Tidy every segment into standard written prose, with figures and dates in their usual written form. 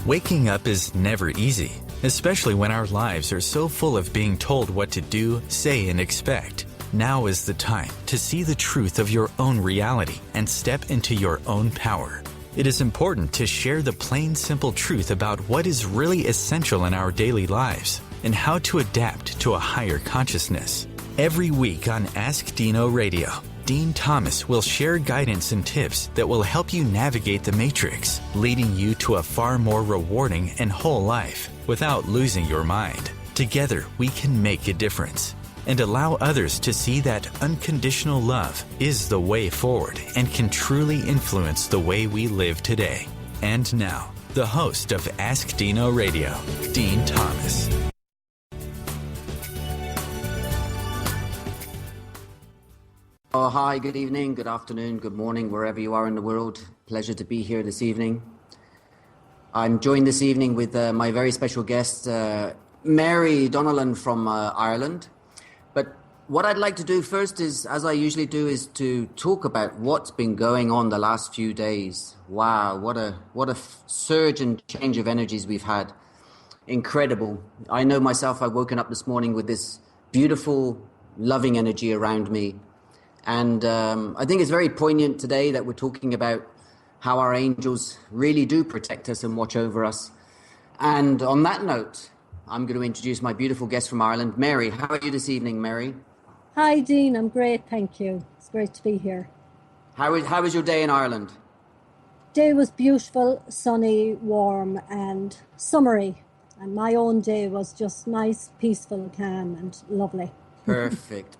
Waking up is never easy, especially when our lives are so full of being told what to do, say, and expect. Now is the time to see the truth of your own reality and step into your own power. It is important to share the plain, simple truth about what is really essential in our daily lives and how to adapt to a higher consciousness. Every week on Ask Dino Radio, Dean Thomas will share guidance and tips that will help you navigate the matrix, leading you to a far more rewarding and whole life without losing your mind. Together, we can make a difference and allow others to see that unconditional love is the way forward and can truly influence the way we live today. And now, the host of Ask Dino Radio, Dean Thomas. Oh, hi, good evening, good afternoon, good morning, wherever you are in the world. Pleasure to be here this evening. I'm joined this evening with my very special guest, Mary Donnellan from Ireland. But what I'd like to do first is, as I usually do, is to talk about what's been going on the last few days. Wow, what a surge and change of energies we've had. Incredible. I know myself, I've woken up this morning with this beautiful, loving energy around me. And I think it's very poignant today that we're talking about how our angels really do protect us and watch over us. And on that note, I'm going to introduce my beautiful guest from Ireland, Mary. How are you this evening, Mary? Hi, Dean. I'm great, thank you. It's great to be here. How was your day in Ireland? Day was beautiful, sunny, warm and summery. And my own day was just nice, peaceful, calm and lovely. Perfect.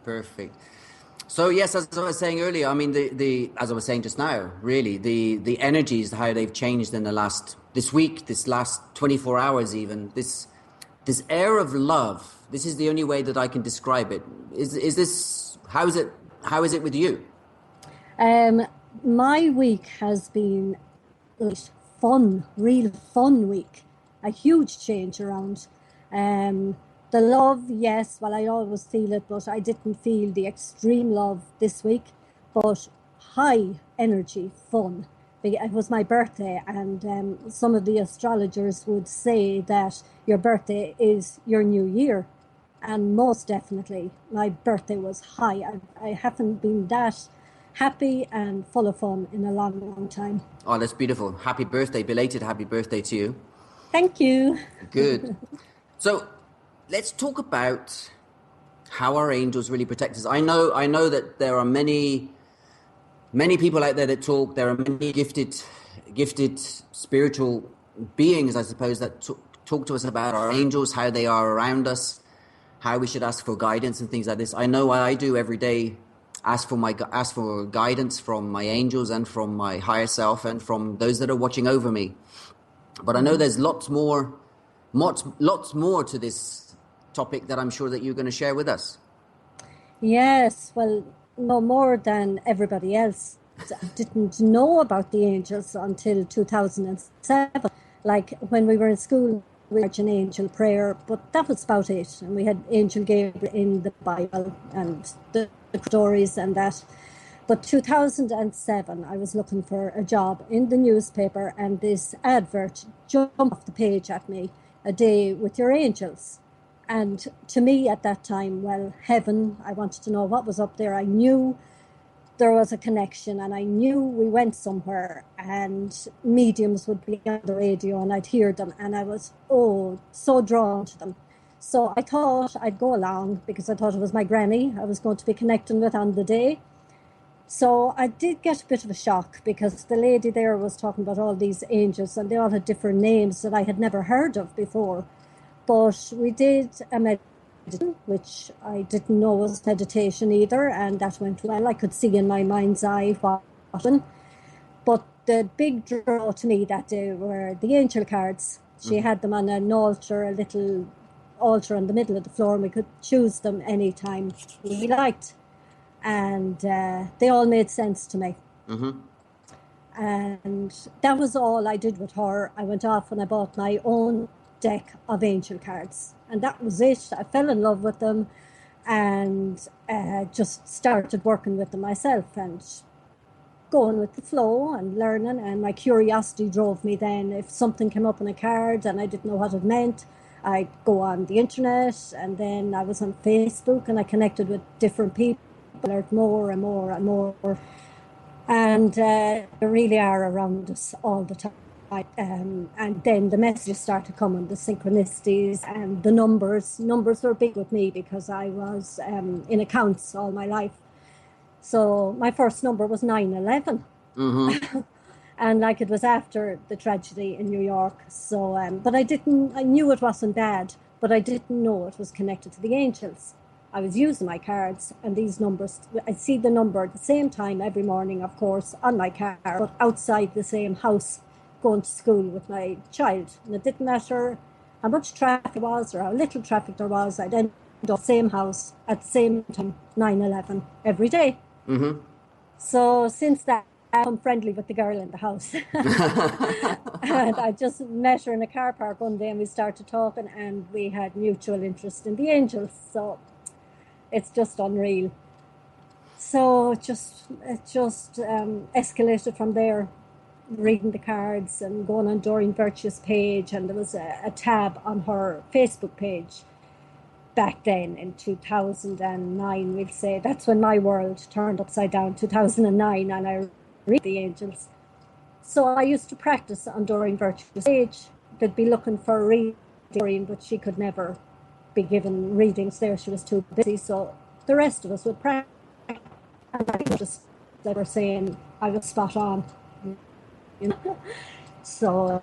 So yes, as I was saying earlier, I mean, the as I was saying just now, really, the energies, how they've changed in this week, this last 24 hours even, this air of love. This is the only way that I can describe it. Is this, how is it with you? My week has been real fun week. A huge change around. The love, yes, well, I always feel it, but I didn't feel the extreme love this week. But high energy, fun. It was my birthday, and some of the astrologers would say that your birthday is your new year. And most definitely, my birthday was high. I haven't been that happy and full of fun in a long, long time. Oh, that's beautiful. Happy birthday, belated happy birthday to you. Thank you. Good. So, let's talk about how our angels really protect us. I know that there are many people out there that talk. There are many gifted spiritual beings, I suppose, that talk to us about our angels, how they are around us, how we should ask for guidance and things like this. I know I do every day. Ask for guidance from my angels and from my higher self and from those that are watching over me. But I know there's lots more to this topic that I'm sure that you're going to share with us. Yes, well, no more than everybody else. I didn't know about the angels until 2007. Like when we were in school, we had an angel prayer, but that was about it. And we had Angel Gabriel in the Bible and the stories and that. But 2007, I was looking for a job in the newspaper, and this advert jumped off the page at me, a day with your angels. And to me at that time, well, heaven, I wanted to know what was up there. I knew there was a connection, and I knew we went somewhere and mediums would be on the radio and I'd hear them, and I was, so drawn to them. So I thought I'd go along because I thought it was my granny I was going to be connecting with on the day. So I did get a bit of a shock because the lady there was talking about all these angels and they all had different names that I had never heard of before. But we did a meditation, which I didn't know was meditation either, and that went well. I could see in my mind's eye what happened. But the big draw to me that day were the angel cards. She had them on an altar, a little altar in the middle of the floor, and we could choose them anytime we liked. And they all made sense to me. Mm-hmm. And that was all I did with her. I went off and I bought my own deck of angel cards, and that was it. I fell in love with them and just started working with them myself, and going with the flow and learning, and my curiosity drove me then. If something came up on a card and I didn't know what it meant, I'd go on the internet, and then I was on Facebook and I connected with different people, learned more and more and more. And they really are around us all the time. And then the messages started coming, the synchronicities and the numbers. Numbers were big with me because I was in accounts all my life. So my first number was 9/11. Mm-hmm. And like it was after the tragedy in New York. So, but I knew it wasn't bad, but I didn't know it was connected to the angels. I was using my cards and these numbers, I'd see the number at the same time every morning, of course, on my card, but outside the same house, going to school with my child. And it didn't matter how much traffic there was or how little traffic there was, I'd end up same house at the same time, 9/11, every day. Mm-hmm. So since that, I'm friendly with the girl in the house. And I just met her in a car park one day and we started talking and we had mutual interest in the angels. So it's just unreal. So it just escalated from there, reading the cards and going on Doreen Virtue's page. And there was a tab on her Facebook page back then in 2009, we'll say. That's when my world turned upside down, 2009, and I read the angels. So I used to practice on Doreen Virtue's page. They'd be looking for a reading, but she could never be given readings there. She was too busy. So the rest of us would practice. And I just, they were saying I was spot on. You know? So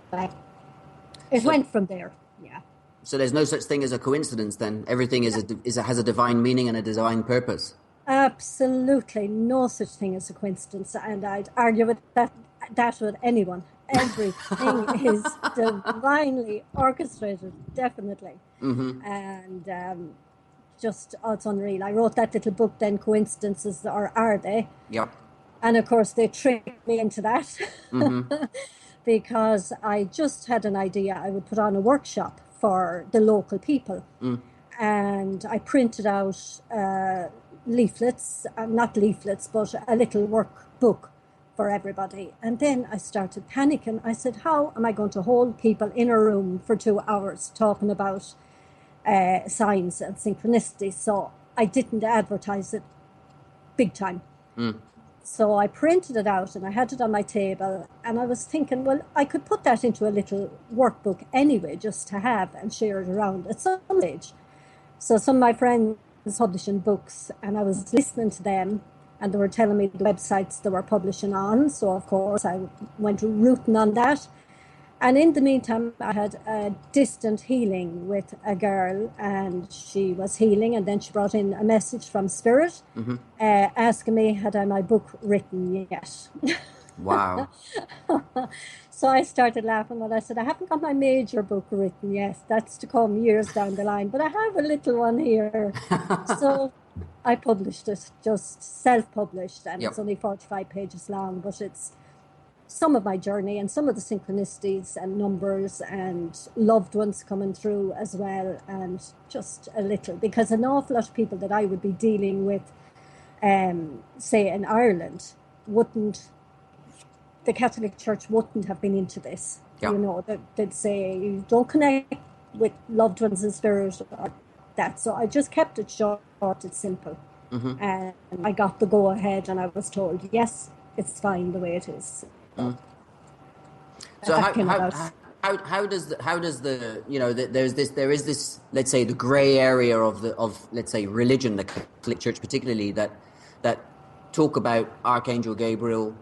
it went from there. Yeah. So there's no such thing as a coincidence then? Everything has a divine meaning and a divine purpose? Absolutely no such thing as a coincidence, and I'd argue with that with anyone. Everything is divinely orchestrated, definitely. Mm-hmm. And just, it's unreal. I wrote that little book then, Coincidences, or Are They? Yep. And of course they tricked me into that. Mm-hmm. Because I just had an idea I would put on a workshop for the local people. And I printed out leaflets, not leaflets, but a little workbook for everybody. And then I started panicking. I said, how am I going to hold people in a room for 2 hours talking about signs and synchronicities? So I didn't advertise it big time. So I printed it out and I had it on my table, and I was thinking, well, I could put that into a little workbook anyway, just to have and share it around at some stage. So some of my friends were publishing books, and I was listening to them, and they were telling me the websites they were publishing on. So of course I went rooting on that. And in the meantime, I had a distant healing with a girl, and she was healing, and then she brought in a message from Spirit, asking me, had I my book written yet? Wow. So I started laughing, and I said, I haven't got my major book written yet. That's to come years down the line, but I have a little one here. So I published it, just self-published, and It's only 45 pages long, but it's some of my journey and some of the synchronicities and numbers and loved ones coming through as well, and just a little, because an awful lot of people that I would be dealing with, say in Ireland, the Catholic Church wouldn't have been into this. You know, they'd say you don't connect with loved ones in spirit or that. So I just kept it short, it's simple. And I got the go ahead, and I was told, yes, it's fine the way it is. So how does the you know, there is this, let's say, the grey area of let's say religion, the Catholic Church particularly, that talk about Archangel Gabriel,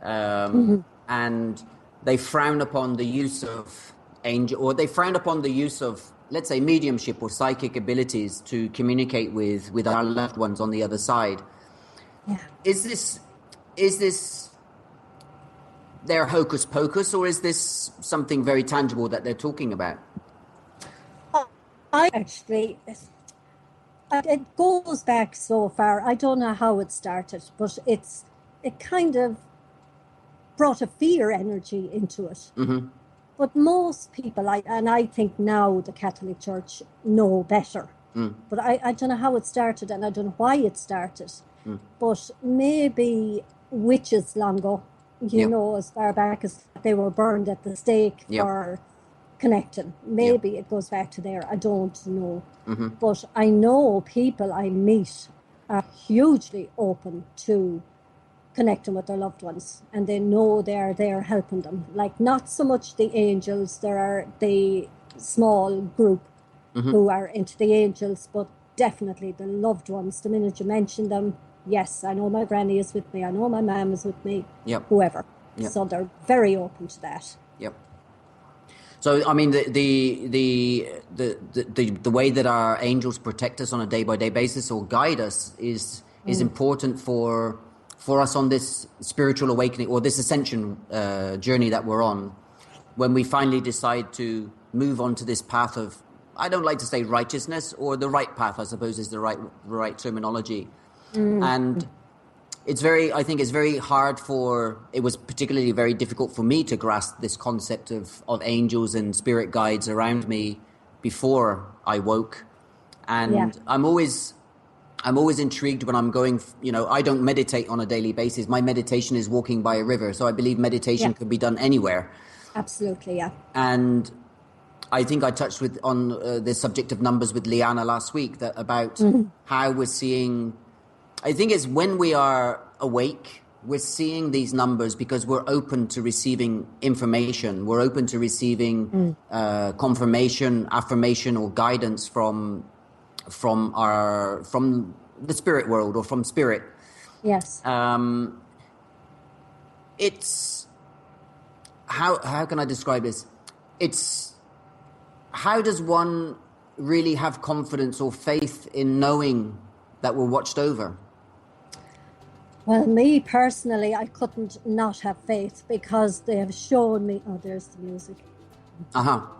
and they frown upon the use of angel, or they frown upon the use of, let's say, mediumship or psychic abilities to communicate with our loved ones on the other side. Yeah. Is this their hocus pocus, or is this something very tangible that they're talking about? I actually, it goes back so far. I don't know how it started, but it kind of brought a fear energy into it. But most people, I think now the Catholic Church know better. But I don't know how it started, and I don't know why it started. But maybe witches long ago, as far back as they were burned at the stake for connecting. Maybe it goes back to there. I don't know. But I know people I meet are hugely open to connecting with their loved ones, and they know they're there helping them. Like, not so much the angels, there are the small group who are into the angels, but definitely the loved ones. The minute you mention them, yes, I know my granny is with me, I know my mum is with me, whoever. So they're very open to that. So, I mean, the way that our angels protect us on a day-by-day basis or guide us is important for us on this spiritual awakening or this ascension journey that we're on. When we finally decide to move on to this path of, I don't like to say righteousness, or the right path, I suppose, is the right terminology. And I think it's very hard it was particularly very difficult for me to grasp this concept of angels and spirit guides around me before I woke. And I'm always intrigued when I'm going, I don't meditate on a daily basis. My meditation is walking by a river. So I believe meditation can be done anywhere. Absolutely, yeah. And I think I touched on the subject of numbers with Leanna last week, about how we're seeing. I think it's when we are awake, we're seeing these numbers because we're open to receiving information. We're open to receiving confirmation, affirmation, or guidance from the spirit world or from spirit. Yes. It's how can I describe this? It's how does one really have confidence or faith in knowing that we're watched over? Well, me personally, I couldn't not have faith because they have shown me. Oh, there's the music.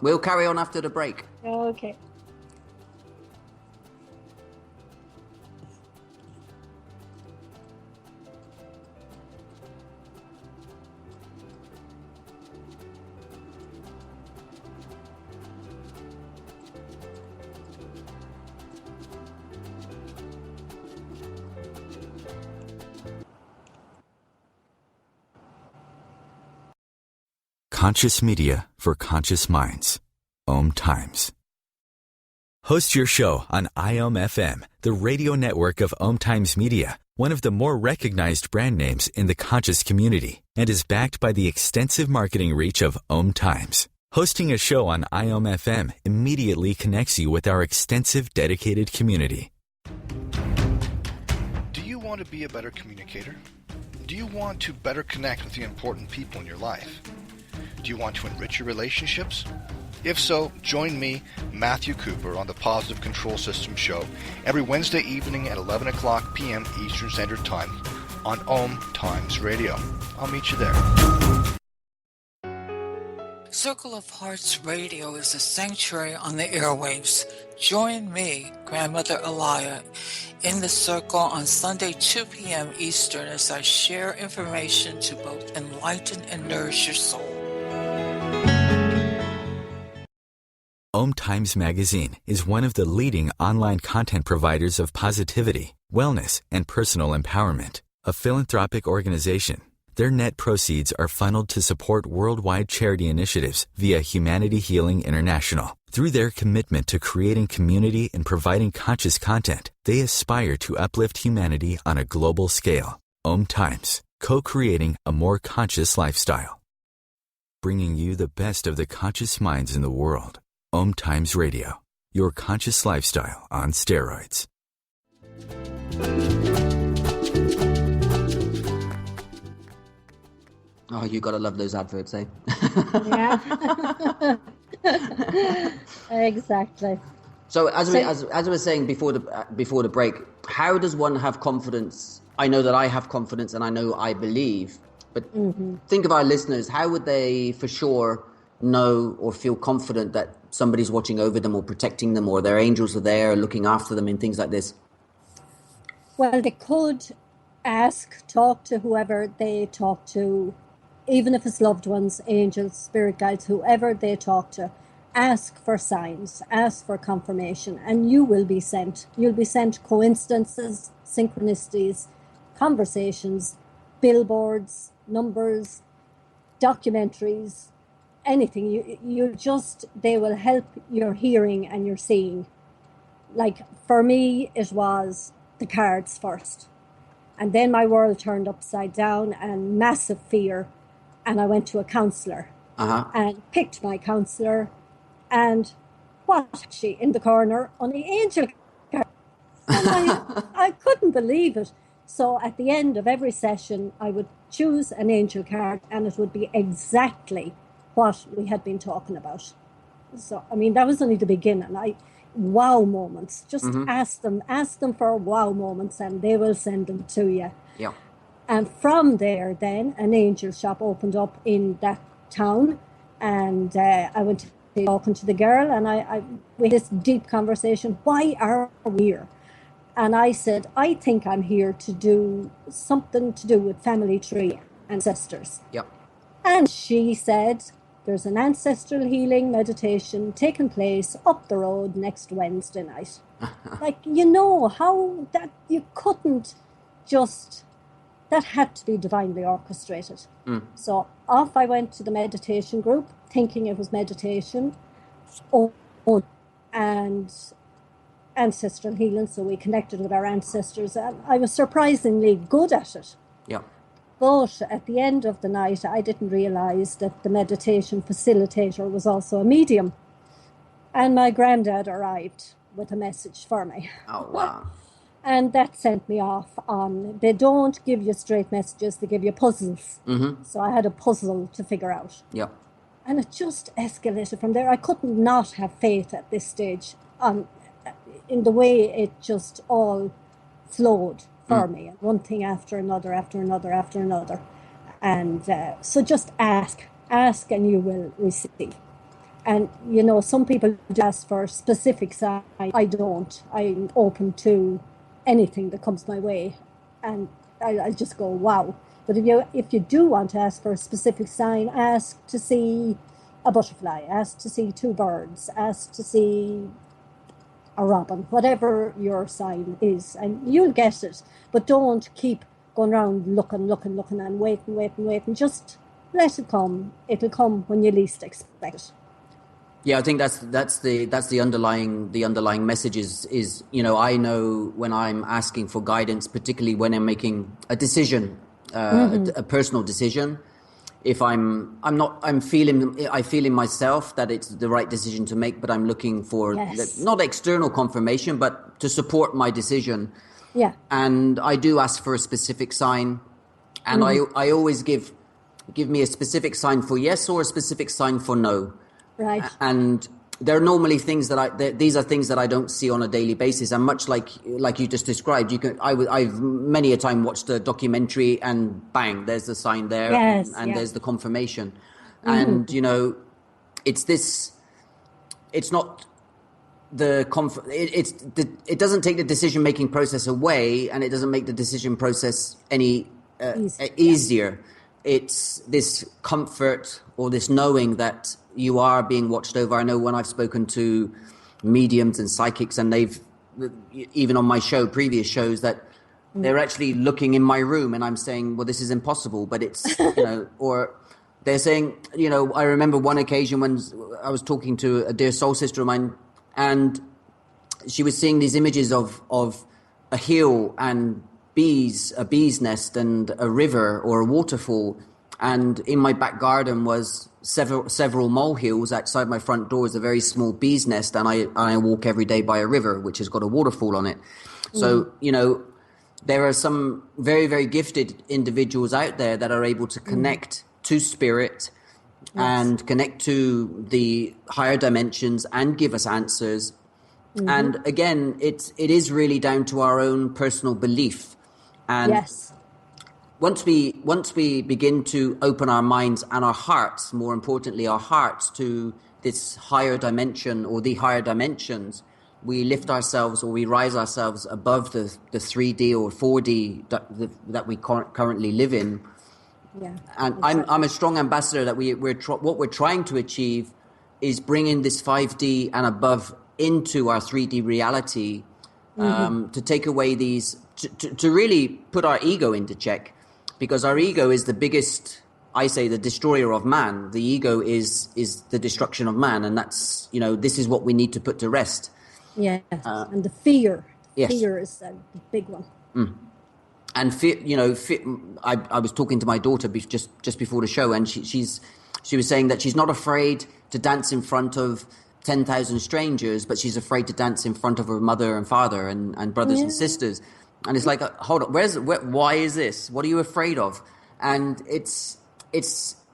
We'll carry on after the break. Okay. Conscious media for conscious minds. OMTimes. Host your show on IOM-FM, the radio network of OMTimes Media, one of the more recognized brand names in the conscious community, and is backed by the extensive marketing reach of OMTimes. Hosting a show on IOM-FM immediately connects you with our extensive dedicated community. Do you want to be a better communicator? Do you want to better connect with the important people in your life? Do you want to enrich your relationships? If so, join me, Matthew Cooper, on the Positive Control System Show every Wednesday evening at 11 o'clock p.m. Eastern Standard Time on OMTimes Radio. I'll meet you there. Circle of Hearts Radio is a sanctuary on the airwaves. Join me, Grandmother Elia, in the circle on Sunday 2 p.m. Eastern as I share information to both enlighten and nourish your soul. OMTimes Magazine is one of the leading online content providers of positivity, wellness, and personal empowerment. A philanthropic organization, their net proceeds are funneled to support worldwide charity initiatives via Humanity Healing International. Through their commitment to creating community and providing conscious content, they aspire to uplift humanity on a global scale. OMTimes, co-creating a more conscious lifestyle. Bringing you the best of the conscious minds in the world. OMTimes Radio, your conscious lifestyle on steroids. Oh, you gotta love those adverts, eh? Yeah. Exactly. So as I was saying before the break, how does one have confidence? I know that I have confidence, and I know I believe. But think of our listeners. How would they, for sure, know or feel confident that somebody's watching over them or protecting them, or their angels are there looking after them and things like this? Well, they could talk to whoever they talk to, even if it's loved ones, angels, spirit guides, whoever they talk to. Ask for signs, ask for confirmation, and you will be sent. You'll be sent coincidences, synchronicities, conversations, billboards, numbers, documentaries, anything. They will help your hearing and your seeing. Like for me, it was the cards first. And then my world turned upside down and massive fear. And I went to a counsellor and picked my counsellor. And what? She in the corner on the angel card. And I couldn't believe it. So at the end of every session, I would choose an angel card and it would be exactly what we had been talking about. So, I mean, that was only the beginning. Wow moments. Just ask them for wow moments and they will send them to you. Yeah. And from there, then, an angel shop opened up in that town. And I went talking to the girl and we had this deep conversation. Why are we here? And I said, I think I'm here to do something to do with family tree ancestors. Yep. And she said, there's an ancestral healing meditation taking place up the road next Wednesday night. Like, how that you couldn't just, that had to be divinely orchestrated. So off I went to the meditation group, thinking it was meditation, and ancestral healing. So we connected with our ancestors, and I was surprisingly good at it. Yeah. But at the end of the night, I didn't realize that the meditation facilitator was also a medium. And my granddad arrived with a message for me. Oh, wow. And that sent me off on, they don't give you straight messages, they give you puzzles. So I had a puzzle to figure out. Yeah. And it just escalated from there. I couldn't not have faith at this stage in the way it just all flowed for me. And one thing after another, after another, after another. And so just ask and you will receive. And, some people ask for specific signs. I don't. I'm open to anything that comes my way. And I just go, wow. But if you do want to ask for a specific sign, ask to see a butterfly, ask to see two birds, ask to see a robin, whatever your sign is, and you'll get it. But don't keep going around looking and waiting. Just let it come. It'll come when you least expect it. Yeah, I think that's the underlying message is I know when I'm asking for guidance, particularly when I'm making a decision, a personal decision, if I feel in myself that it's the right decision to make, but I'm looking for not external confirmation, but to support my decision. Yeah. And I do ask for a specific sign, and I always give me a specific sign for yes or a specific sign for no. Right. And there are normally things these are things that I don't see on a daily basis. And much like you just described, I've many a time watched a documentary and bang, there's the sign there, and there's the confirmation. And it's not it doesn't take the decision making process away, and it doesn't make the decision process any easier. It's this comfort or this knowing that you are being watched over. I know when I've spoken to mediums and psychics, and they've, even on my previous shows, that they're actually looking in my room and I'm saying, well, this is impossible, but it's, or they're saying, I remember one occasion when I was talking to a dear soul sister of mine, and she was seeing these images of a hill and a bee's nest and a river or a waterfall, and in my back garden was several molehills. Outside my front door is a very small bee's nest, and I walk every day by a river which has got a waterfall on it. So there are some very, very gifted individuals out there that are able to connect to spirit and connect to the higher dimensions and give us answers. And again, it is really down to our own personal belief. And once we begin to open our minds and our hearts, more importantly, our hearts to this higher dimension or the higher dimensions, we lift ourselves or we rise ourselves above the 3D or 4D that we currently live in. Yeah, and exactly. I'm a strong ambassador that what we're trying to achieve is bringing this 5D and above into our 3D reality, to take away these, to really put our ego into check. because our ego is the biggest, I say, the destroyer of man. The ego is the destruction of man, and that's, this is what we need to put to rest. Yes, and the fear. Yes. Fear is the big one. And fear, I was talking to my daughter just before the show, and she was saying that she's not afraid to dance in front of 10,000 strangers, but she's afraid to dance in front of her mother and father and brothers and sisters. And it's like, hold on, why is this? What are you afraid of? And it's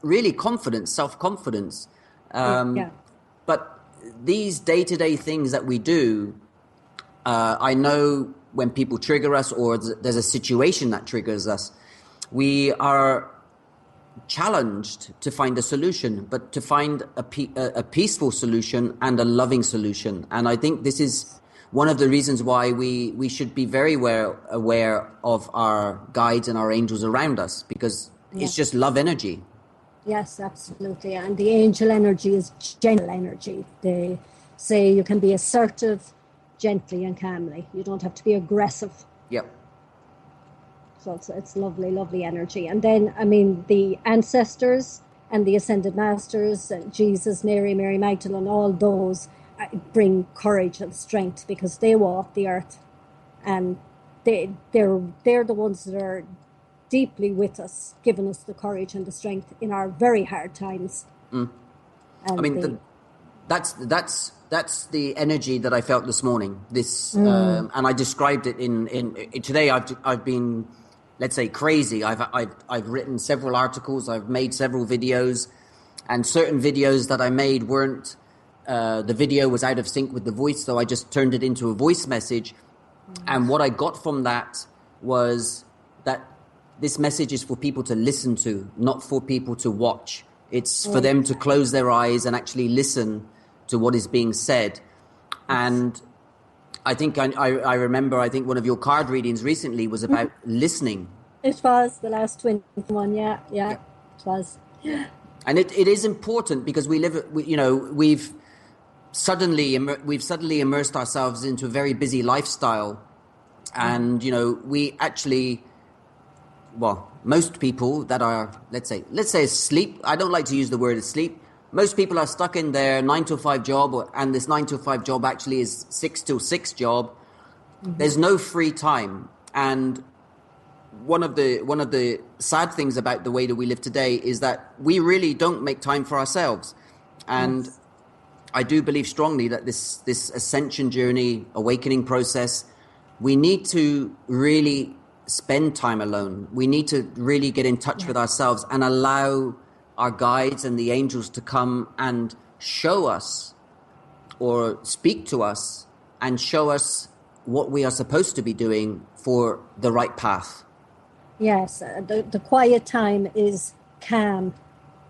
really confidence, self-confidence. But these day-to-day things that we do, I know when people trigger us or there's a situation that triggers us, we are challenged to find a solution, but to find a peaceful solution and a loving solution. And I think this is one of the reasons why we should be very aware of our guides and our angels around us, because it's just love energy. Yes, absolutely. And the angel energy is gentle energy. They say you can be assertive gently and calmly. You don't have to be aggressive. Yep. So it's lovely, lovely energy. And then, the ancestors and the ascended masters, Jesus, Mary Magdalene, all those bring courage and strength because they walk the earth, and they're the ones that are deeply with us, giving us the courage and the strength in our very hard times. That's the energy that I felt this morning. And I described it in today. I've been, let's say, crazy. I've written several articles. I've made several videos, and certain videos that I made weren't. The video was out of sync with the voice, so I just turned it into a voice message. And what I got from that was that this message is for people to listen to, not for people to watch. It's for them to close their eyes and actually listen to what is being said. And I think I remember, I think one of your card readings recently was about listening. It was the last 21, yeah, it was. And it is important because we've suddenly immersed ourselves into a very busy lifestyle. And, we actually, most people that are, let's say asleep. I don't like to use the word asleep. Most people are stuck in their 9-to-5 job, and this 9-to-5 job actually is 6-to-6 job. There's no free time. And one of the sad things about the way that we live today is that we really don't make time for ourselves. And I do believe strongly that this ascension journey, awakening process, we need to really spend time alone. We need to really get in touch with ourselves and allow our guides and the angels to come and show us or speak to us and show us what we are supposed to be doing for the right path. Yes, the quiet time is calm,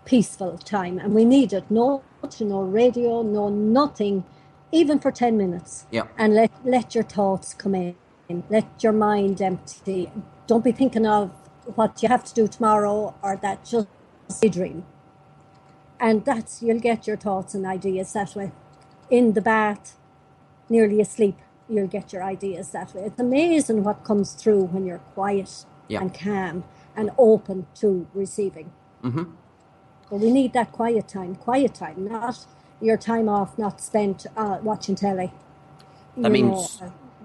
peaceful time, and we need it. No radio, no nothing, even for 10 minutes. Yeah. And let your thoughts come in. Let your mind empty. Don't be thinking of what you have to do tomorrow or that just a dream. And you'll get your thoughts and ideas that way. In the bath, nearly asleep, you'll get your ideas that way. It's amazing what comes through when you're quiet and calm and open to receiving. But we need that quiet time, not your time off, not spent watching telly.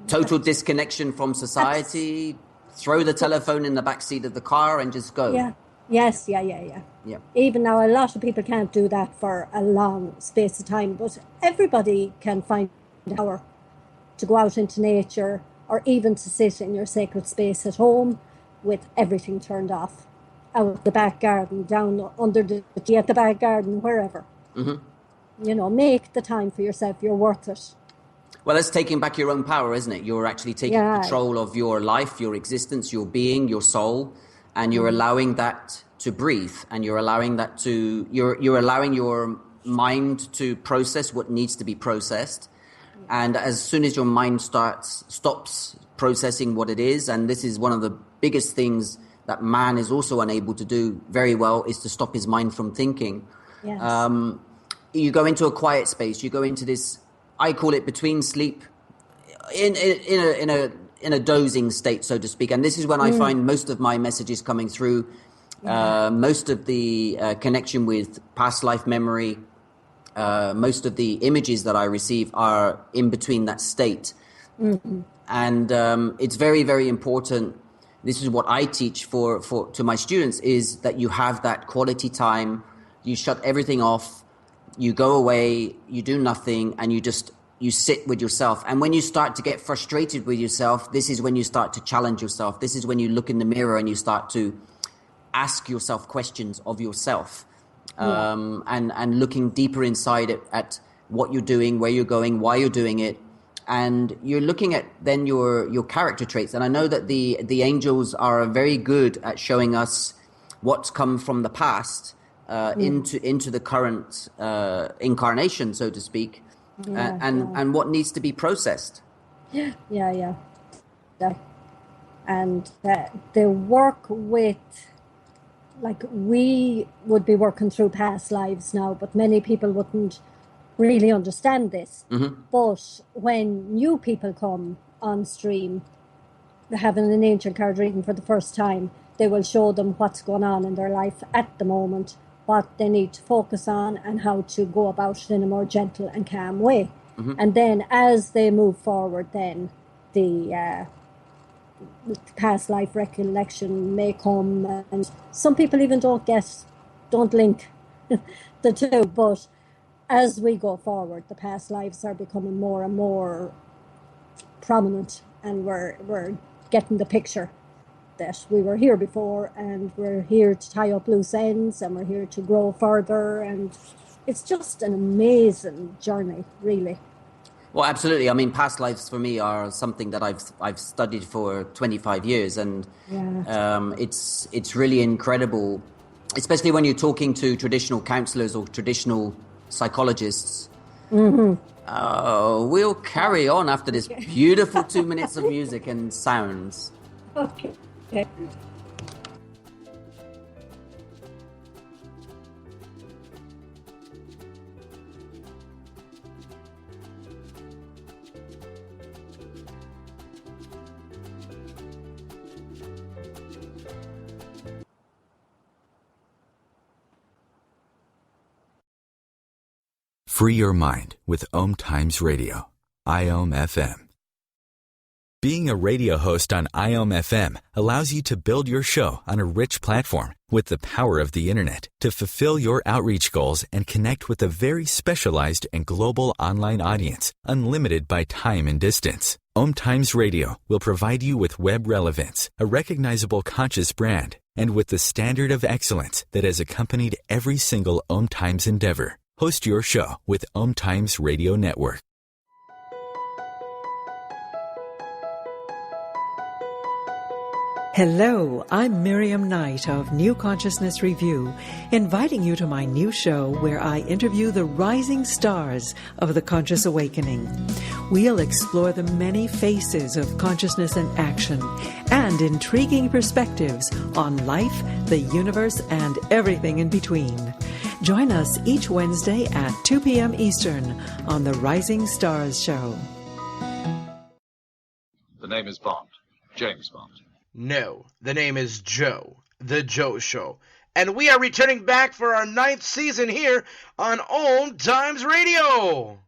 Total disconnection from society, throw the telephone in the backseat of the car and just go. Yeah. Yes, yeah. Even now, a lot of people can't do that for a long space of time, but everybody can find an hour to go out into nature or even to sit in your sacred space at home with everything turned off. Out the back garden, down under the tree at the back garden, wherever. Make the time for yourself. You're worth it. Well, it's taking back your own power, isn't it? You're actually taking control of your life, your existence, your being, your soul, and you're allowing that to breathe, and you're allowing that to you're allowing your mind to process what needs to be processed. And as soon as your mind stops processing what it is, and this is one of the biggest things that man is also unable to do very well, is to stop his mind from thinking. Yes. You go into a quiet space. You go into this, I call it between sleep, in in a dozing state, so to speak. And this is when I find most of my messages coming through, most of the connection with past life memory, most of the images that I receive are in between that state. And it's very, very important. This is what I teach to my students, is that you have that quality time. You shut everything off. You go away. You do nothing, and you sit with yourself. And when you start to get frustrated with yourself, this is when you start to challenge yourself. This is when you look in the mirror and you start to ask yourself questions of yourself, and looking deeper inside at what you're doing, where you're going, why you're doing it. And you're looking at then your character traits. And I know that the angels are very good at showing us what's come from the past into the current incarnation, so to speak, and what needs to be processed. Yeah. And they work with, like, we would be working through past lives now, but many people wouldn't really understand this. But when new people come on stream, having an angel card reading for the first time, they will show them what's going on in their life at the moment, what they need to focus on, and how to go about it in a more gentle and calm way. And then as they move forward, then the past life recollection may come, and some people even don't link the two. But as we go forward, the past lives are becoming more and more prominent, and we're getting the picture that we were here before, and we're here to tie up loose ends, and we're here to grow further. And it's just an amazing journey, really. Well, absolutely. I mean, past lives for me are something that I've studied for 25 years, and it's really incredible, especially when you're talking to traditional counselors or traditional psychologists. We'll carry on after this beautiful 2 minutes of music and sounds. Okay. Free your mind with OMTimes Radio, IOM FM. Being a radio host on IOM FM allows you to build your show on a rich platform with the power of the internet to fulfill your outreach goals and connect with a very specialized and global online audience, unlimited by time and distance. OMTimes Radio will provide you with web relevance, a recognizable conscious brand, and with the standard of excellence that has accompanied every single OMTimes endeavor. Host your show with OMTimes Radio Network. Hello, I'm Miriam Knight of New Consciousness Review, inviting you to my new show where I interview the rising stars of the conscious awakening. We'll explore the many faces of consciousness and action and intriguing perspectives on life, the universe, and everything in between. Join us each Wednesday at 2 p.m. Eastern on the Rising Stars Show. The name is Bond, James Bond. No, the name is Joe, The Joe Show. And we are returning back for our 9th season here on OMTimes Radio.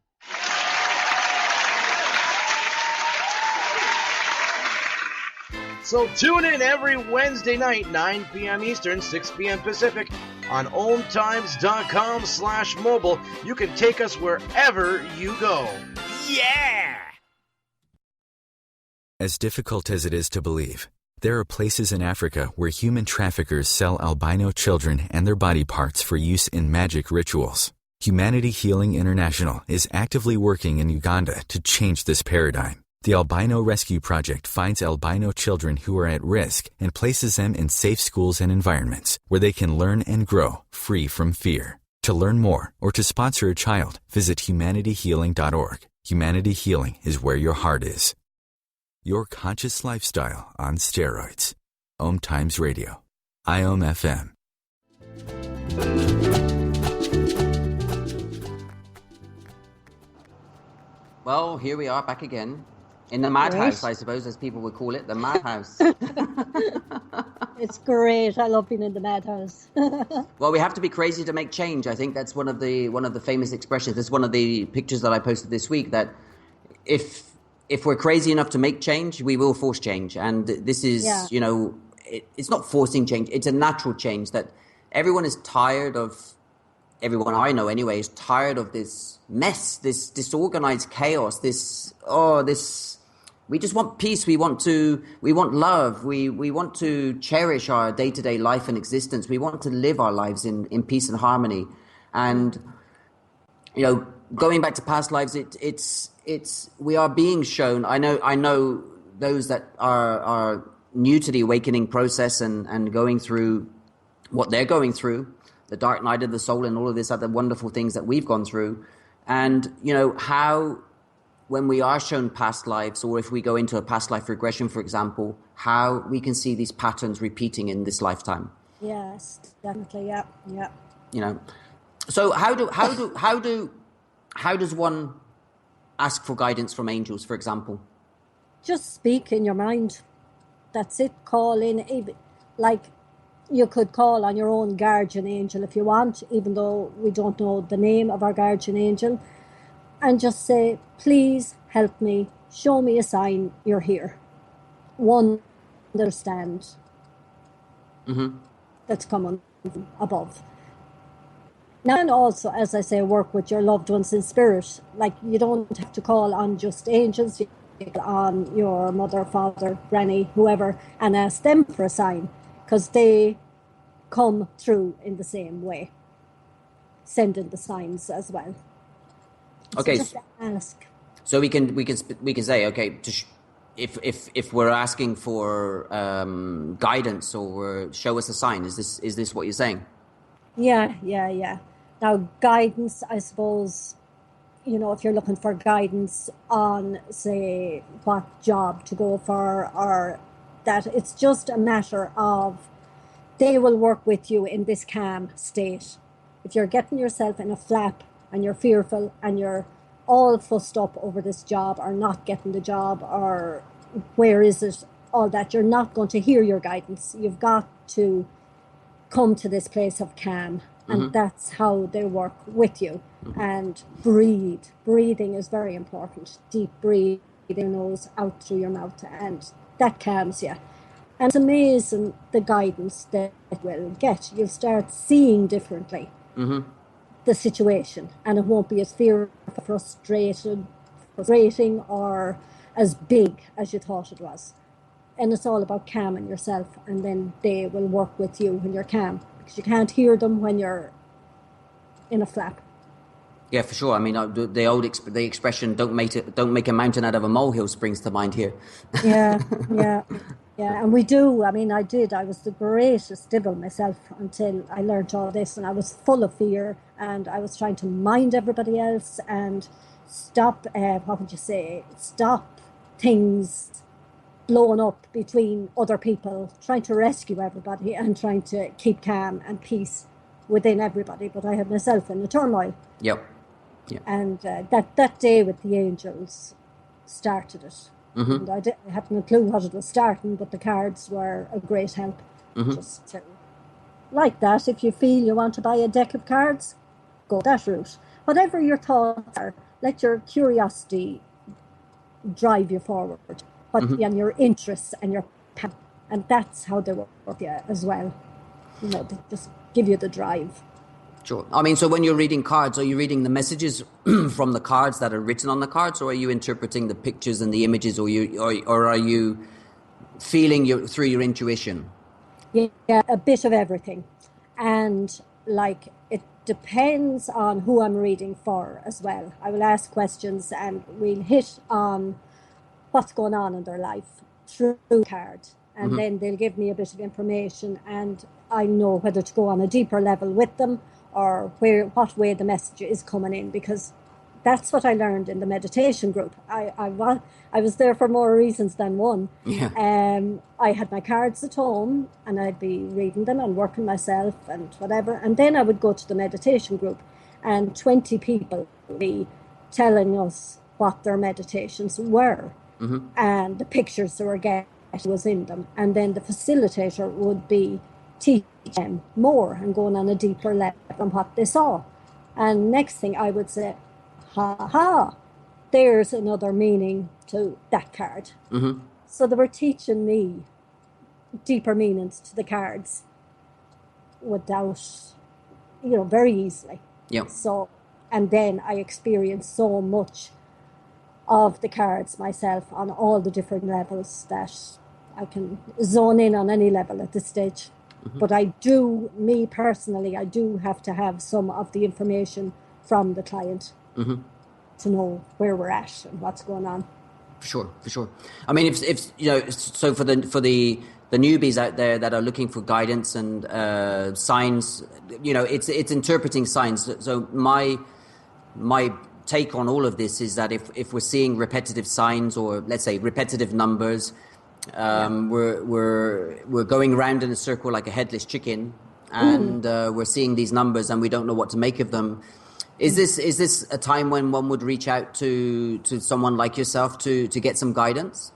So tune in every Wednesday night, 9 p.m. Eastern, 6 p.m. Pacific, on OMTimes.com/mobile. You can take us wherever you go. Yeah! As difficult as it is to believe, there are places in Africa where human traffickers sell albino children and their body parts for use in magic rituals. Humanity Healing International is actively working in Uganda to change this paradigm. The Albino Rescue Project finds albino children who are at risk and places them in safe schools and environments where they can learn and grow free from fear. To learn more or to sponsor a child, visit humanityhealing.org. Humanity Healing is where your heart is. Your conscious lifestyle on steroids. OMTimes Radio. IOM FM. Well, here we are back again. In the madhouse, Great. I suppose, as people would call it, the madhouse. It's great. I love being in the madhouse. Well, we have to be crazy to make change. I think that's one of the famous expressions. It's one of the pictures that I posted this week, that if we're crazy enough to make change, we will force change. And this is, Yeah. it's not forcing change. It's a natural change that everyone is tired of. Everyone I know anyway is tired of this mess, this disorganized chaos, this. We just want peace. We want love. We want to cherish our day-to-day life and existence. We want to live our lives in peace and harmony. And, going back to past lives, we are being shown. I know those that are new to the awakening process and going through what they're going through, the dark night of the soul and all of this other wonderful things that we've gone through. And, how, when we are shown past lives, or if we go into a past life regression, for example, how we can see these patterns repeating in this lifetime. Yes, definitely. Yeah. So how does one ask for guidance from angels, for example? Just speak in your mind. That's it. Call in. Like, you could call on your own guardian angel if you want, even though we don't know the name of our guardian angel. And just say, please help me, show me a sign you're here. One, understand that's coming above. Now, and also, as I say, work with your loved ones in spirit. Like, you don't have to call on just angels, you can call on your mother, father, granny, whoever, and ask them for a sign, because they come through in the same way, sending the signs as well. Okay. So just ask. So we can say, okay, if we're asking for guidance or show us a sign, is this what you're saying? Yeah. Now, guidance, I suppose, if you're looking for guidance on, say, what job to go for, or that, it's just a matter of they will work with you in this calm state. If you're getting yourself in a flap and you're fearful and you're all fussed up over this job or not getting the job or where is it, all that, you're not going to hear your guidance. You've got to come to this place of calm, and that's how they work with you. And breathe. Breathing is very important. Deep breathe, your nose out through your mouth, and that calms you. And it's amazing the guidance that it will get. You'll start seeing differently the situation, and it won't be as frustrating or as big as you thought it was. And it's all about calming yourself, and then they will work with you when you're calm, because you can't hear them when you're in a flap. Yeah, for sure. I mean, the expression "don't make a mountain out of a molehill" springs to mind here. Yeah. And we do. I mean, I was the greatest devil myself until I learned all this, and I was full of fear, and I was trying to mind everybody else and stop things blowing up between other people, trying to rescue everybody and trying to keep calm and peace within everybody. But I had myself in a turmoil. Yep. And that day with the angels started it. And I hadn't a clue what it was starting, but the cards were a great help. Just like that, if you feel you want to buy a deck of cards, go that route. Whatever your thoughts are, let your curiosity drive you forward. And your interests and your passion, and that's how they work with you as well. They just give you the drive. Sure. I mean, so when you're reading cards, are you reading the messages from the cards that are written on the cards, or are you interpreting the pictures and the images, or are you feeling through your intuition? Yeah, a bit of everything. And it depends on who I'm reading for as well. I will ask questions and we'll hit on what's going on in their life through the card. And then they'll give me a bit of information, and I know whether to go on a deeper level with them or what way the message is coming in, because that's what I learned in the meditation group. I was there for more reasons than one. Yeah. I had my cards at home, and I'd be reading them and working myself and whatever. And then I would go to the meditation group, and 20 people would be telling us what their meditations were. and the pictures they were getting was in them. And then the facilitator would be teaching them more and going on a deeper level than what they saw. And next thing I would say, ha ha, there's another meaning to that card. So they were teaching me deeper meanings to the cards without, very easily. Yeah. So, and then I experienced so much of the cards myself on all the different levels that I can zone in on any level at this stage. But me personally, I do have to have some of the information from the client to know where we're at and what's going on. For sure. I mean, if so for the newbies out there that are looking for guidance and signs, it's interpreting signs. So my take on all of this is that if we're seeing repetitive signs, or let's say repetitive numbers, we're going around in a circle like a headless chicken, and we're seeing these numbers and we don't know what to make of them. Is this a time when one would reach out to someone like yourself to get some guidance?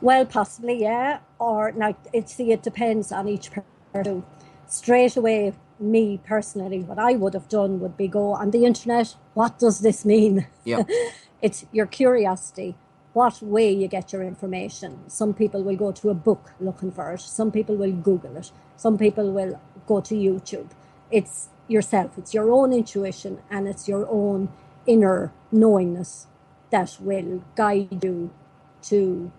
Well, possibly, yeah. Or now it depends on each person. Straight away, me personally, what I would have done would be go on the internet. What does this mean? Yeah. It's your curiosity. What way you get your information. Some people will go to a book looking for it. Some people will Google it. Some people will go to YouTube. It's yourself. It's your own intuition, and it's your own inner knowingness that will guide you to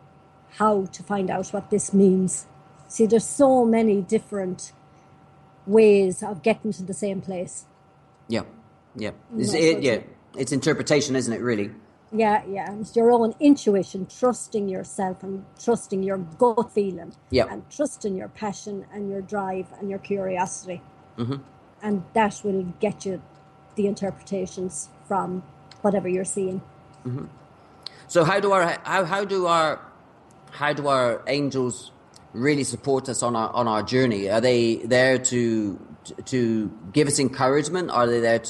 how to find out what this means. See, there's so many different ways of getting to the same place. Yeah. It's interpretation, isn't it, really? Yeah. It's your own intuition, trusting yourself and trusting your gut feeling, and trusting your passion and your drive and your curiosity. And that will get you the interpretations from whatever you're seeing. So how do our angels really support us on our journey? Are they there to give us encouragement? Are they there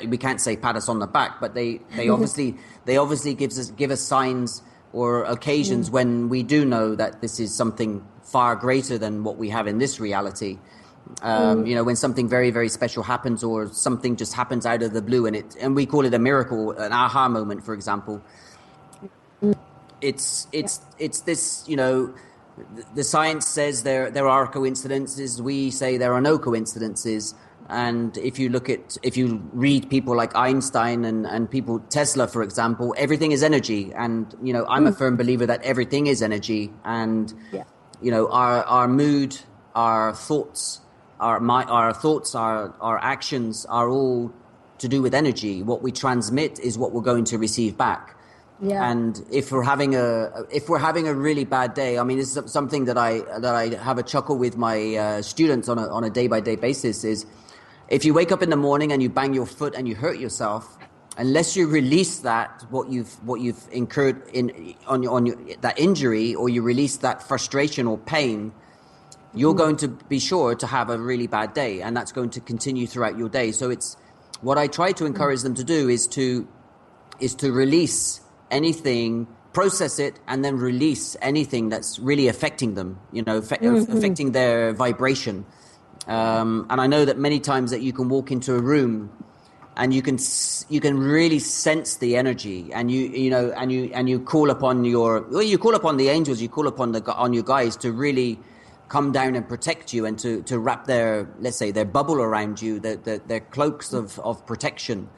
we can't say pat us on the back, but they obviously give us signs or occasions when we do know that this is something far greater than what we have in this reality. When something very, very special happens, or something just happens out of the blue, and we call it a miracle, an aha moment, for example. It's this, the science says there are coincidences. We say there are no coincidences. And if you read people like Einstein and people, Tesla, for example, everything is energy. And, I'm a firm believer that everything is energy. And, our mood, our thoughts, our actions are all to do with energy. What we transmit is what we're going to receive back. Yeah. And if we're having a really bad day, I mean, this is something that I have a chuckle with my students on a day-by-day basis, is if you wake up in the morning and you bang your foot and you hurt yourself, unless you release what you've incurred on your that injury, or you release that frustration or pain, you're going to be sure to have a really bad day, and that's going to continue throughout your day. So it's what I try to encourage them to do is to release anything, process it, and then release anything that's really affecting them, affecting their vibration. And I know that many times that you can walk into a room and you can really sense the energy, and you call upon the angels, you call upon your guys to really come down and protect you, and to wrap their, let's say, their bubble around you, their cloaks of protection.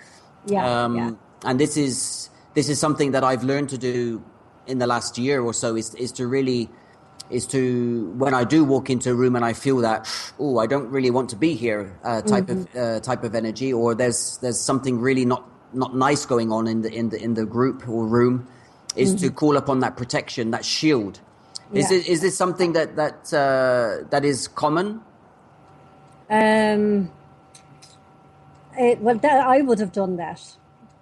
And this is something that I've learned to do in the last year or so, is to when I do walk into a room and I feel that, I don't really want to be here, type of energy, or there's something really not nice going on in the group or room, is to call upon that protection, that shield. Is this something that is common? I would have done that,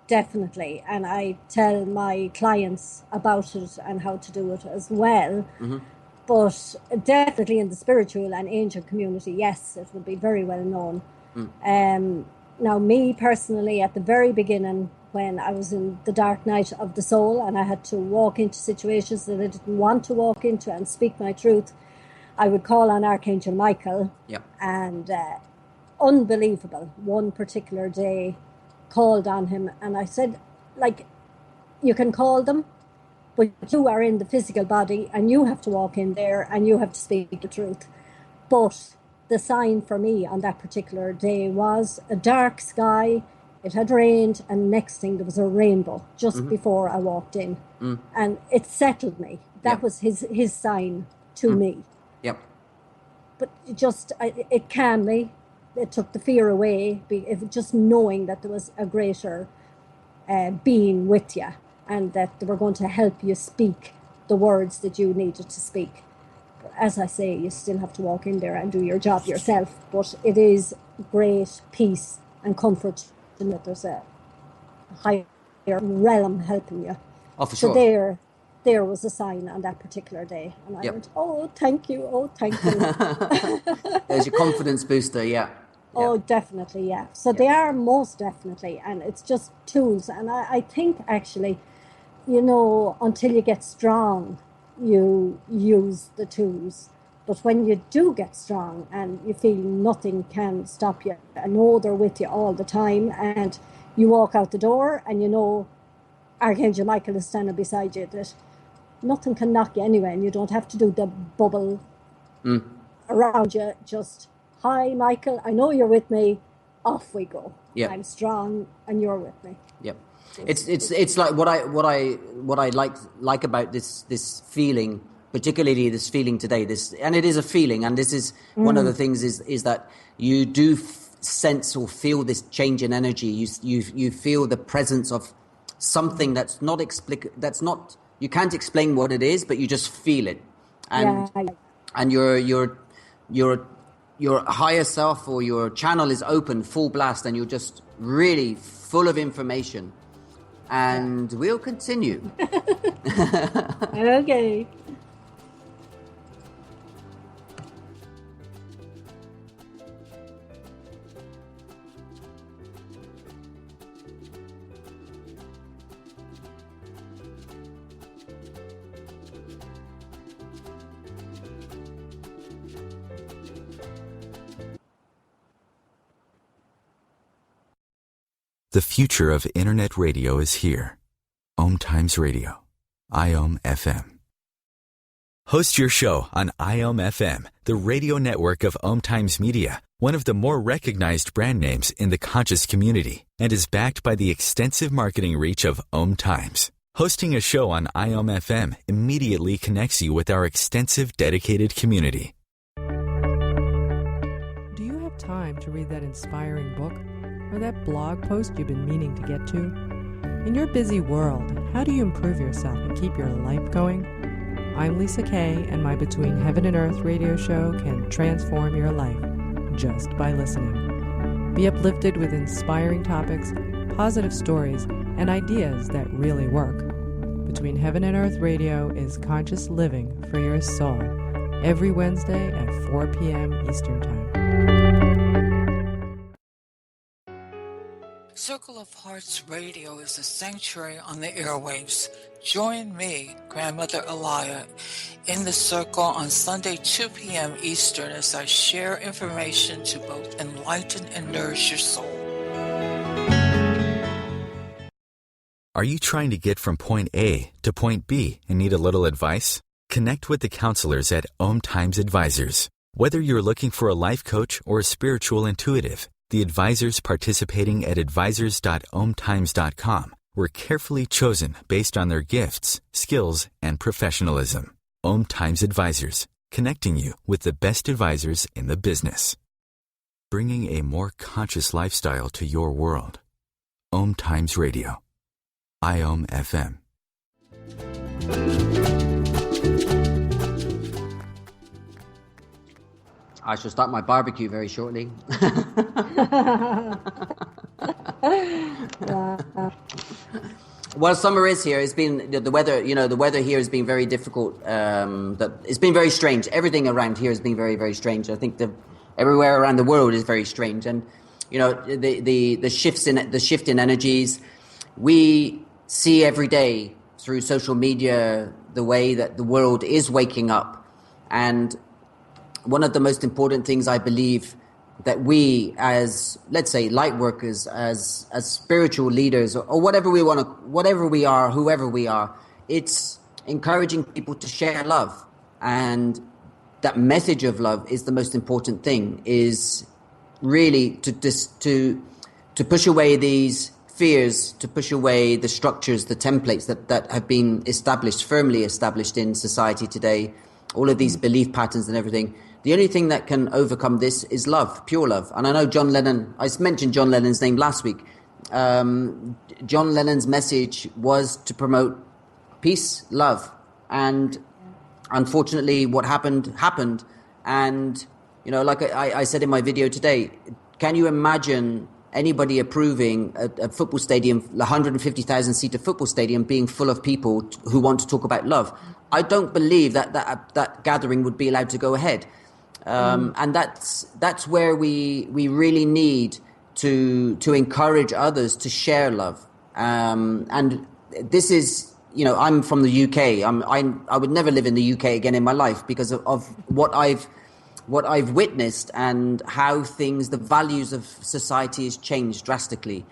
definitely, and I tell my clients about it and how to do it as well. But definitely in the spiritual and angel community, yes, it would be very well known. Now, me personally, at the very beginning, when I was in the dark night of the soul and I had to walk into situations that I didn't want to walk into and speak my truth, I would call on Archangel Michael. Yep. And unbelievable, one particular day, called on him, and I said, like, you can call them, but you are in the physical body and you have to walk in there and you have to speak the truth. But the sign for me on that particular day was a dark sky. It had rained, and next thing there was a rainbow just before I walked in. And it settled me. That was his sign to me. Yep. But it calmed me. It took the fear away, just knowing that there was a greater being with you, and that they were going to help you speak the words that you needed to speak. But as I say, you still have to walk in there and do your job yourself. But it is great peace and comfort to know that there's a higher realm helping you. Oh, for so sure. There was a sign on that particular day. And I went, oh, thank you. There's your confidence booster, yeah. Oh, definitely, yeah. So they are most definitely, and it's just tools. And I think, actually, until you get strong, you use the tools. But when you do get strong and you feel nothing can stop you, I know they're with you all the time, and you walk out the door and you know Archangel Michael is standing beside you, that nothing can knock you anyway, and you don't have to do the bubble around you. Just, hi, Michael, I know you're with me. Off we go. Yep. I'm strong and you're with me. Yep. It's like what I like about this feeling, particularly this feeling today. And it is a feeling, and this is one of the things is that you do sense or feel this change in energy. You feel the presence of something that's not you can't explain what it is, but you just feel it, and your higher self or your channel is open full blast, and you're just really full of information. And we'll continue. Okay. The future of Internet radio is here. OMTimes Radio. IOM FM. Host your show on IOM FM, the radio network of OMTimes Media, one of the more recognized brand names in the conscious community, and is backed by the extensive marketing reach of OMTimes. Hosting a show on IOM FM immediately connects you with our extensive dedicated community. Do you have time to read that inspiring book or that blog post you've been meaning to get to? In your busy world, how do you improve yourself and keep your life going? I'm Lisa Kay, and my Between Heaven and Earth radio show can transform your life just by listening. Be uplifted with inspiring topics, positive stories, and ideas that really work. Between Heaven and Earth radio is conscious living for your soul, every Wednesday at 4 p.m. Eastern Time. Circle of Hearts Radio is a sanctuary on the airwaves. Join me, Grandmother Elia, in the circle on Sunday 2 p.m. Eastern as I share information to both enlighten and nourish your soul. Are you trying to get from point A to point B and need a little advice? Connect with the counselors at OMTimes Advisors. Whether you're looking for a life coach or a spiritual intuitive, the advisors participating at advisors.omtimes.com were carefully chosen based on their gifts, skills, and professionalism. OMTimes Advisors, connecting you with the best advisors in the business. Bringing a more conscious lifestyle to your world. OMTimes Radio. IOM FM. I shall start my barbecue very shortly. Well, summer is here. It's been the weather. The weather here has been very difficult. It's been very strange. Everything around here has been very, very strange. I think everywhere around the world is very strange. And the shift in energies. We see every day through social media the way that the world is waking up. And one of the most important things I believe that we, as, let's say, light workers, as spiritual leaders, or whatever we are, whoever we are, it's encouraging people to share love. And that message of love is the most important thing, is really to push away these fears, to push away the structures, the templates that have been firmly established in society today, all of these belief patterns and everything. The only thing that can overcome this is love, pure love. And I know John Lennon, I mentioned John Lennon's name last week. John Lennon's message was to promote peace, love. And unfortunately, what happened. And, like I said in my video today, can you imagine anybody approving a football stadium, 150,000-seater football stadium, being full of people who want to talk about love? I don't believe that gathering would be allowed to go ahead. And that's where we really need to encourage others to share love. And this is, I'm from the UK. I would never live in the UK again in my life because of what I've witnessed and how the values of society has changed drastically.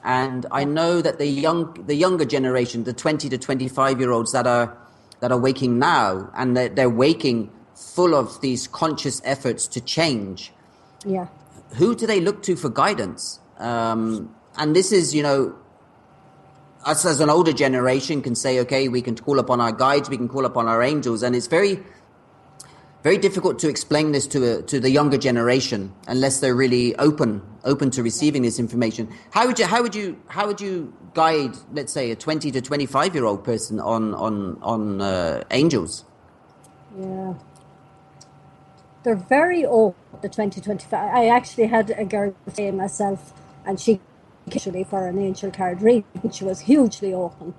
And I know that the younger generation, the 20 to 25-year-olds that are waking now, and they're waking full of these conscious efforts to change. Yeah. Who do they look to for guidance? And this is, us as an older generation can say, okay, we can call upon our guides, we can call upon our angels, and it's very, very difficult to explain this to the younger generation unless they're really open to receiving this information. How would you guide, let's say, a 20 to 25-year-old person on angels? Yeah. They're very old, the 2025. I actually had a girl say myself, and she actually for an angel card reading, she was hugely open.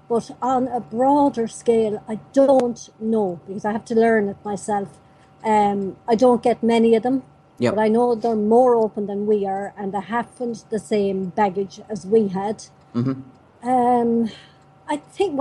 But on a broader scale, I don't know, because I have to learn it myself. I don't get many of them, yep. But I know they're more open than we are, and they haven't the same baggage as we had. Mm-hmm. I think,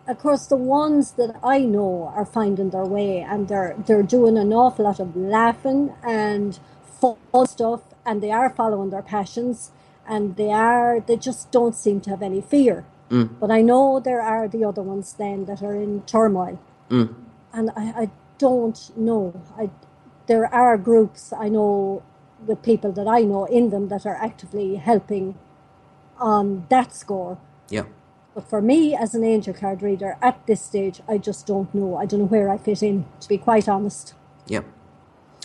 of course, the ones that I know are finding their way, and they're doing an awful lot of laughing and fun stuff, and they are following their passions, and they just don't seem to have any fear. But I know there are the other ones then that are in turmoil, and I don't know. There are groups I know with people that I know in them that are actively helping on that score. Yeah. But for me, as an angel card reader, at this stage, I just don't know. I don't know where I fit in, to be quite honest. Yeah.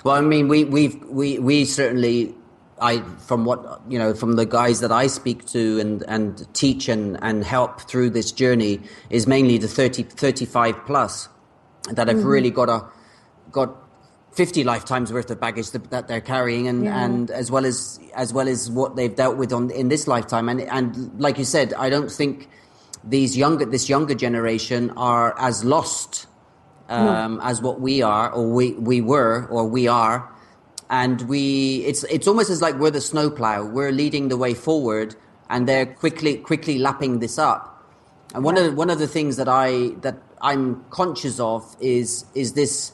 Well, I mean, we certainly, from the guys that I speak to and teach and help through this journey, is mainly the 35 plus that have really got 50 lifetimes worth of baggage that they're carrying, and as well as what they've dealt with in this lifetime. And like you said, I don't think this younger generation are as lost as what we are, or we were, or we are. And it's almost as like we're the snowplow. We're leading the way forward, and they're quickly lapping this up. And one of the things that I'm conscious of is this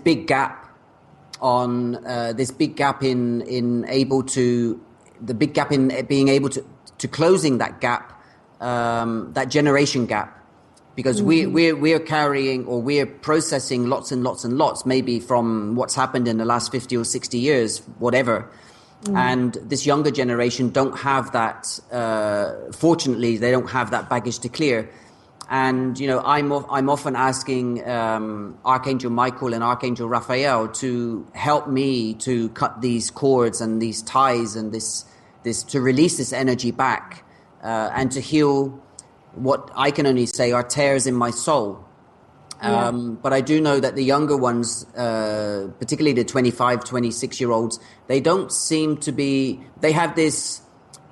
big gap on this big gap in being able to closing that gap, that generation gap. Because we're carrying, or we're processing lots and lots and lots, maybe from what's happened in the last 50 or 60 years, whatever. And this younger generation don't have that, fortunately, they don't have that baggage to clear. And, I'm often asking Archangel Michael and Archangel Raphael to help me to cut these cords and these ties and this to release this energy back and to heal what I can only say are tears in my soul. But I do know that the younger ones, particularly the 25, 26-year-olds, they don't seem to be, they have this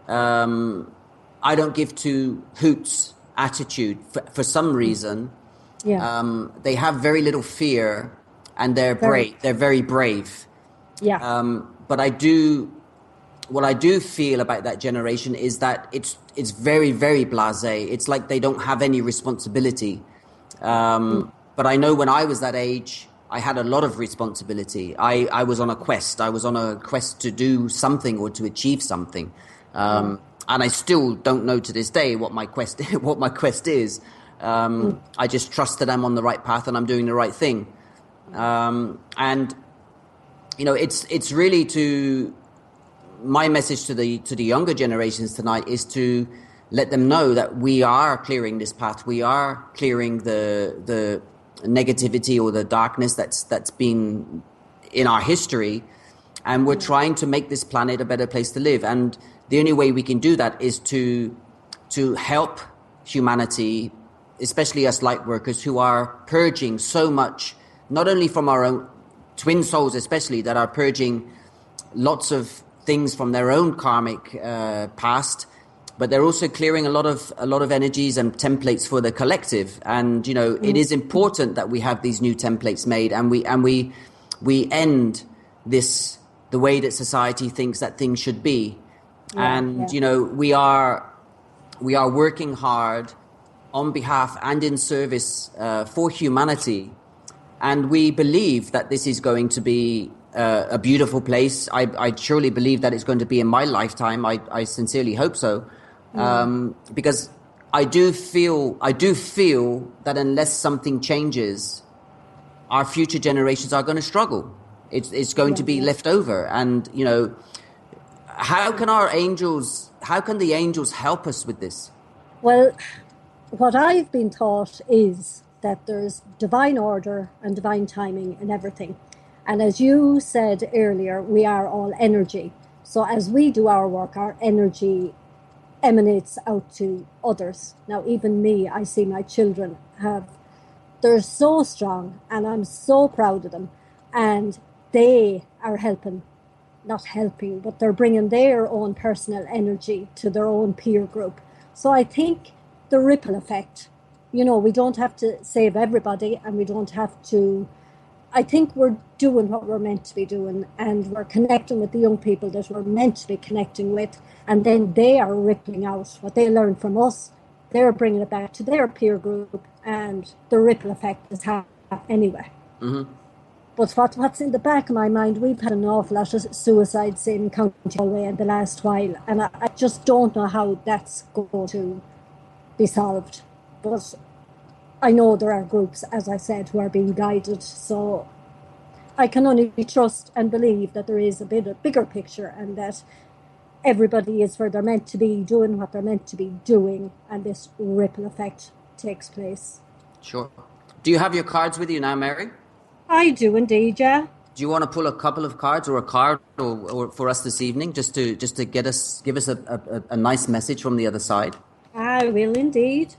I don't give two hoots attitude for some reason. They have very little fear, and they're brave. They're very brave. But what I do feel about that generation is that it's very, very blasé. It's like they don't have any responsibility. But I know when I was that age, I had a lot of responsibility. I was on a quest. I was on a quest to do something or to achieve something. And I still don't know to this day what my quest is. I just trust that I'm on the right path and I'm doing the right thing. And it's really my message to the younger generations tonight is to let them know that we are clearing this path. We are clearing the negativity or the darkness that's been in our history, and we're trying to make this planet a better place to live. And the only way we can do that is to help humanity, especially us light workers who are purging so much, not only from our own twin souls especially, that are purging lots of things from their own karmic past, but they're also clearing a lot of energies and templates for the collective. And it is important that we have these new templates made, and we end this the way that society thinks that things should be. We are working hard on behalf and in service for humanity, and we believe that this is going to be a beautiful place. I surely believe that it's going to be in my lifetime. I sincerely hope so, because I do feel that unless something changes, our future generations are going to struggle. It's going to be left over, and how can the angels help us with this? Well, what I've been taught is that there's divine order and divine timing in everything. And as you said earlier, we are all energy. So as we do our work, our energy emanates out to others. Now, even me, I see my children they're so strong, and I'm so proud of them. And they are not helping, but they're bringing their own personal energy to their own peer group. So I think the ripple effect, we don't have to save everybody, and we don't have to. I think we're doing what we're meant to be doing, and we're connecting with the young people that we're meant to be connecting with, and then they are rippling out what they learned from us. They're bringing it back to their peer group, and the ripple effect is happening anyway. Mm-hmm. But what's in the back of my mind, we've had an awful lot of suicides in County Galway in the last while, and I just don't know how that's going to be solved. But I know there are groups, as I said, who are being guided, so I can only trust and believe that there is a bigger picture, and that everybody is where they're meant to be, doing what they're meant to be doing, and this ripple effect takes place. Sure. Do you have your cards with you now, Mary? I do indeed, yeah. Do you want to pull a couple of cards or a card or for us this evening, just to give us a nice message from the other side? I will indeed.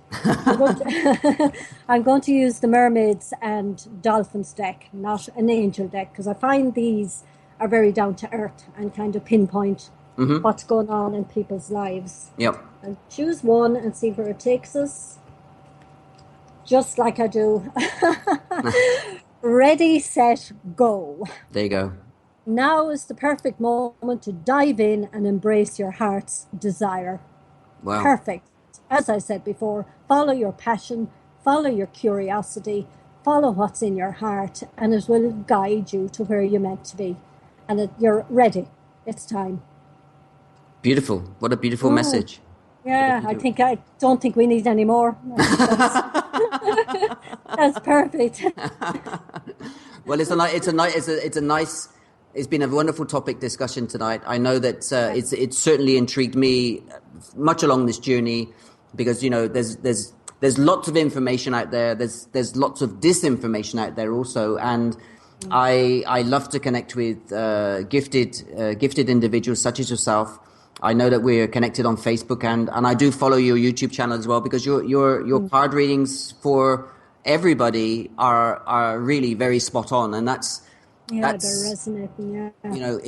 I'm going to use the Mermaids and Dolphins deck, not an Angel deck, because I find these are very down to earth and kind of pinpoint what's going on in people's lives. Yep. I'll choose one and see where it takes us. Just like I do. Ready, set, go. There you go. Now is the perfect moment to dive in and embrace your heart's desire. Wow. Perfect. As I said before, follow your passion, follow your curiosity, follow what's in your heart, and it will guide you to where you're meant to be. And you're ready. It's time. Beautiful. What a beautiful message. Yeah, I don't think we need any more. That's perfect. Well, it's been a wonderful topic discussion tonight. I know that it's certainly intrigued me much along this journey, because there's lots of information out there. There's lots of disinformation out there also, and I love to connect with gifted individuals such as yourself. I know that we're connected on Facebook, and I do follow your YouTube channel as well, because your card readings for everybody are really very spot on, and that's they're resonating. Yeah.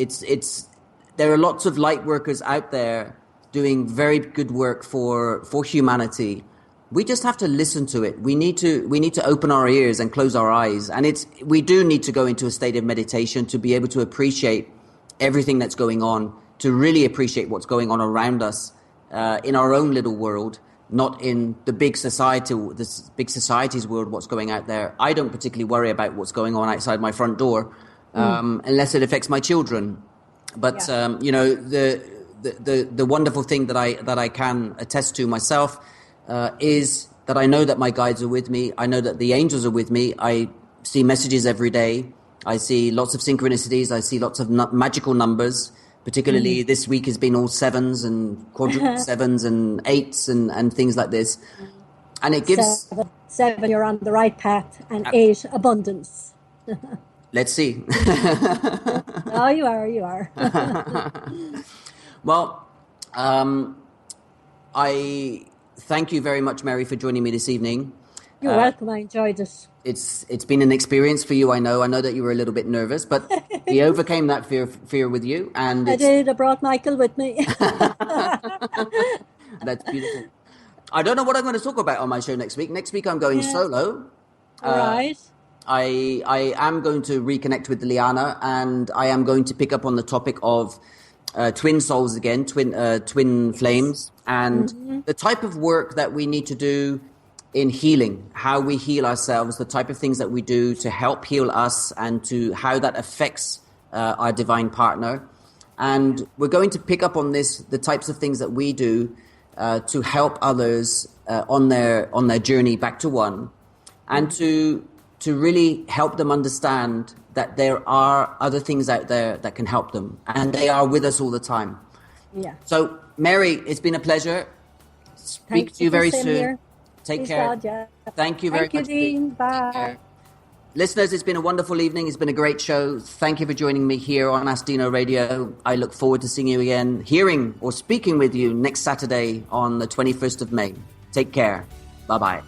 There are lots of light workers out there doing very good work for humanity. We just have to listen to it. We need to open our ears and close our eyes, and we do need to go into a state of meditation to be able to appreciate everything that's going on, to really appreciate what's going on around us in our own little world, not in the big society's world, what's going out there. I don't particularly worry about what's going on outside my front door unless it affects my children. But the wonderful thing that I can attest to myself is that I know that my guides are with me. I know that the angels are with me. I see messages every day. I see lots of synchronicities. I see lots of magical numbers. Particularly this week has been all sevens and quadruple sevens and eights and things like this. And it gives... Seven, you're on the right path, and 8, abundance. Let's see. Oh, you are. Well, I thank you very much, Mary, for joining me this evening. You're welcome. I enjoyed it. It's been an experience for you. I know that you were a little bit nervous, but we overcame that fear with you. And I did. I brought Michael with me. That's beautiful. I don't know what I'm going to talk about on my show next week. Next week I'm going solo. Right. I am going to reconnect with Liana, and I am going to pick up on the topic of twin souls again, twin flames, and the type of work that we need to do in healing, how we heal ourselves, the type of things that we do to help heal us, and to how that affects our divine partner. And we're going to pick up on this, the types of things that we do to help others on their journey back to one, and to really help them understand that there are other things out there that can help them, and they are with us all the time. Yeah. So, Mary, it's been a pleasure. Speak to you very soon. Here. Take Peace care. God, yeah. Thank you very much. Dean. Bye. Listeners, it's been a wonderful evening. It's been a great show. Thank you for joining me here on Ask Dino Radio. I look forward to seeing you again, hearing or speaking with you next Saturday on the 21st of May. Take care. Bye-bye.